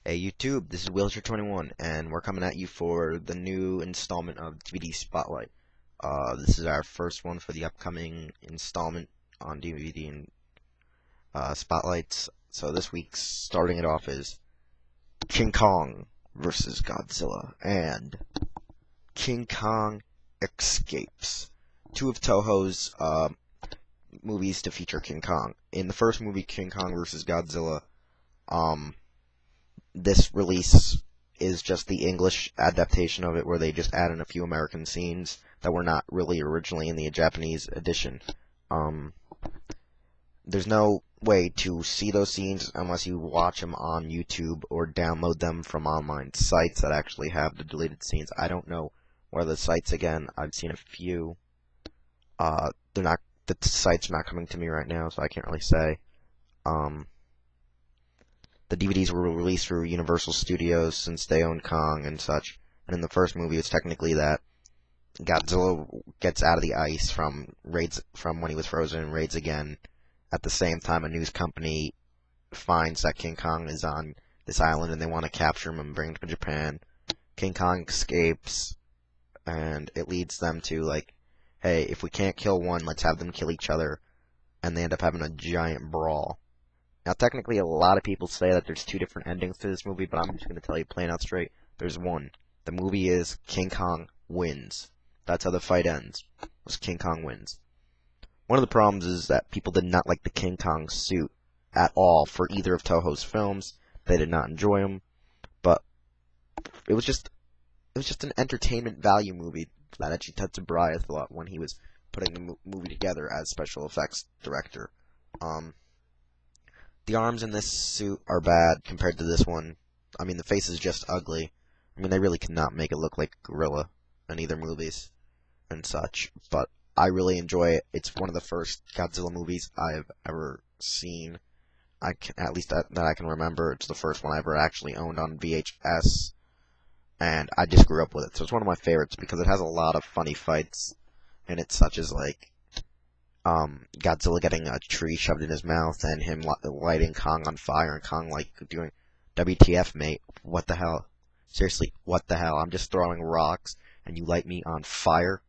Hey YouTube, this is Wheelchair21, and we're coming at you for the new installment of DVD Spotlight. This is our first one for the upcoming installment on DVD and Spotlights. So this week's starting it off is King Kong versus Godzilla and King Kong Escapes. Two of Toho's movies to feature King Kong. In the first movie, King Kong versus Godzilla, this release is just the English adaptation of it, where they just add in a few American scenes that were not really originally in the Japanese edition. There's no way to see those scenes unless you watch them on YouTube or download them from online sites that actually have the deleted scenes. I don't know where the sites, again, I've seen a few. The site's not coming to me right now, so I can't really say. The DVDs were released through Universal Studios since they own Kong and such. And in the first movie, it's technically that Godzilla gets out of the ice from when he was frozen and raids again. At the same time, a news company finds that King Kong is on this island and they want to capture him and bring him to Japan. King Kong escapes, and it leads them to, like, hey, if we can't kill one, let's have them kill each other. And they end up having a giant brawl. Now, technically, a lot of people say that there's two different endings to this movie, but I'm just going to tell you plain out straight. There's one. The movie is King Kong wins. That's how the fight ends, was King Kong wins. One of the problems is that people did not like the King Kong suit at all for either of Toho's films. They did not enjoy them, but it was just an entertainment value movie that actually Tetsubraya thought when he was putting the movie together as special effects director. The arms in this suit are bad compared to this one. I mean, the face is just ugly. I mean, they really cannot make it look like a gorilla in either movies and such. But I really enjoy it. It's one of the first Godzilla movies I've ever seen. At least that I can remember. It's the first one I ever actually owned on VHS. And I just grew up with it. So it's one of my favorites because it has a lot of funny fights in it, such as, like, Godzilla getting a tree shoved in his mouth and him lighting Kong on fire, and Kong, like, doing, WTF, mate, what the hell? Seriously, what the hell? I'm just throwing rocks and you light me on fire?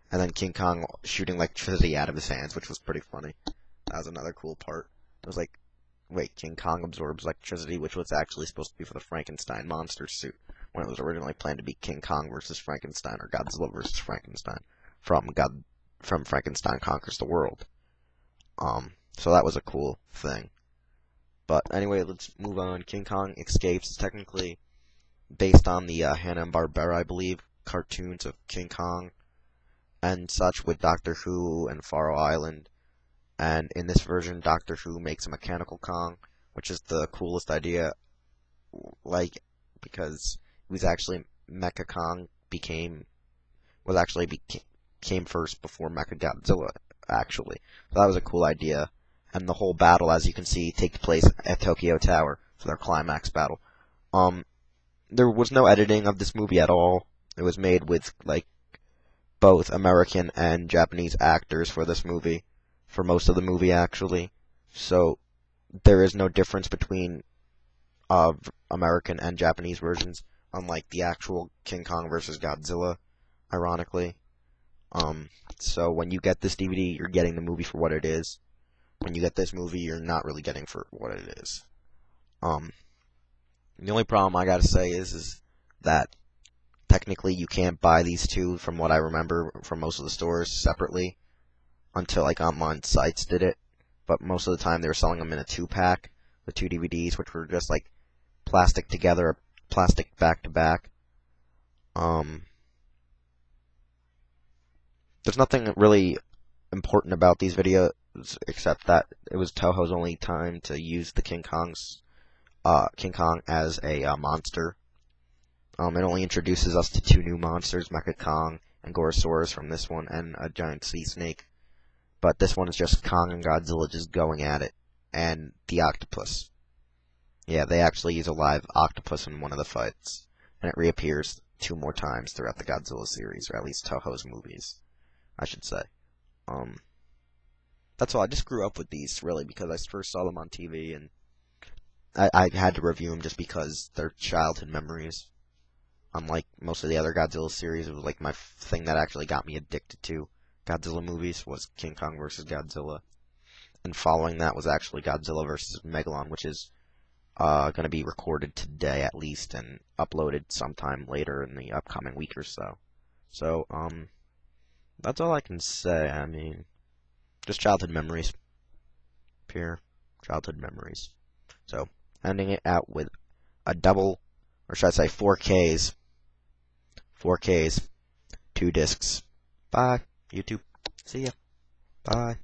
And then King Kong shooting electricity out of his hands, which was pretty funny. That was another cool part. It was like, wait, King Kong absorbs electricity, which was actually supposed to be for the Frankenstein monster suit, when it was originally planned to be King Kong versus Frankenstein, or Godzilla versus Frankenstein, from Frankenstein Conquers the World. So that was a cool thing. But anyway, let's move on. King Kong Escapes is technically based on the Hanna-Barbera, I believe, cartoons of King Kong and such, with Doctor Who and Faroe Island. And in this version, Doctor Who makes a mechanical Kong, which is the coolest idea, because it was actually MechaKong came first before Mechagodzilla, actually. So that was a cool idea. And the whole battle, as you can see, takes place at Tokyo Tower for their climax battle. There was no editing of this movie at all. It was made with, both American and Japanese actors for this movie, for most of the movie, actually. So there is no difference between American and Japanese versions, unlike the actual King Kong vs. Godzilla, ironically. So when you get this DVD, you're getting the movie for what it is. When you get this movie, you're not really getting for what it is. The only problem I gotta say is that technically you can't buy these two, from what I remember, from most of the stores separately, until, online sites did it. But most of the time they were selling them in a 2-pack, the 2 DVDs, which were just, plastic together, plastic back to back. There's nothing really important about these videos, except that it was Toho's only time to use the King Kong as a monster. It only introduces us to 2 new monsters, MechaKong and Gorosaurus from this one, and a giant sea snake. But this one is just Kong and Godzilla just going at it, and the octopus. Yeah, they actually use a live octopus in one of the fights, and it reappears 2 more times throughout the Godzilla series, or at least Toho's movies, I should say. That's all. I just grew up with these, really, because I first saw them on TV, and I had to review them just because they're childhood memories. Unlike most of the other Godzilla series, it was like my thing that actually got me addicted to Godzilla movies was King Kong vs. Godzilla. And following that was actually Godzilla vs. Megalon, which is going to be recorded today at least and uploaded sometime later in the upcoming week or so. So, that's all I can say. I mean, just childhood memories. Pure childhood memories. So, ending it out with a double, or should I say 4Ks. 4Ks. 2 discs. Bye, YouTube. See ya. Bye.